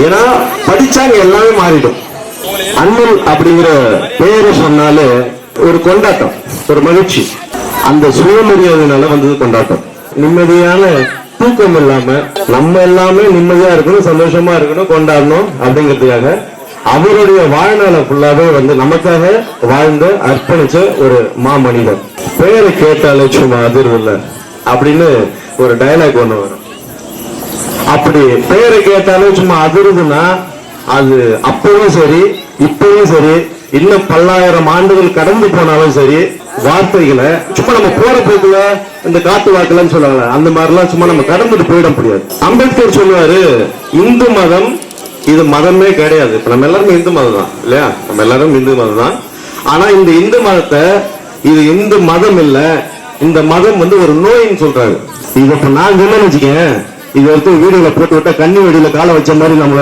ஏன்னா படிச்சாங்க எல்லாமே மாறிடும். அண்ணன் அப்படிங்கிற பெயரை சொன்னாலே ஒரு கொண்டாட்டம், ஒரு மகிழ்ச்சி. அந்த சுயமரியாதையினால வந்தது கொண்டாட்டம். நிம்மதியான தூக்கம் இல்லாம நம்ம எல்லாமே நிம்மதியா இருக்கணும், சந்தோஷமா இருக்கணும், கொண்டாடணும் அப்படிங்கிறதுக்காக அவருடைய வாழ்நாள ஃபுல்லாவே நமக்காக வாழ்ந்து அர்ப்பணிச்ச ஒரு மாமனிதன். பெயரை கேட்டாலே சும்மா அதிர்வில்ல அப்படின்னு ஒரு டயலாக் ஒண்ணு வரும். அப்படி பெயரை கேட்டாலே சும்மா அதிருதுன்னா அது அப்பவும் சரி இப்பவும் சரி இன்னும் பல்லாயிரம் ஆண்டுகள் கடந்து போனாலும் சரி வார்த்தைகளை சும்மா நம்ம போற போக்குல இந்த காட்டு வாக்குலன்னு சொல்லுவாங்க, அந்த மாதிரிலாம் சும்மா நம்ம கடந்துட்டு போயிட முடியாது. அம்பேத்கர் சொல்லுவாரு, இந்து மதம் இது மதமே கிடையாது. இப்ப நம்ம எல்லாருமே இந்து மதம் தான் இல்லையா? நம்ம எல்லாரும் இந்து மதம் தான். ஆனா இந்த இந்து மதத்தை இது இந்து மதம் இல்ல, இந்த மதம் ஒரு நோயின்னு சொல்றாரு. இது இப்ப நான் சொன்னேன்னு வச்சுக்கேன், இது வீடுகளை போட்டு விட்டா கண்ணி வெடியில காலை வச்ச மாதிரி நம்ம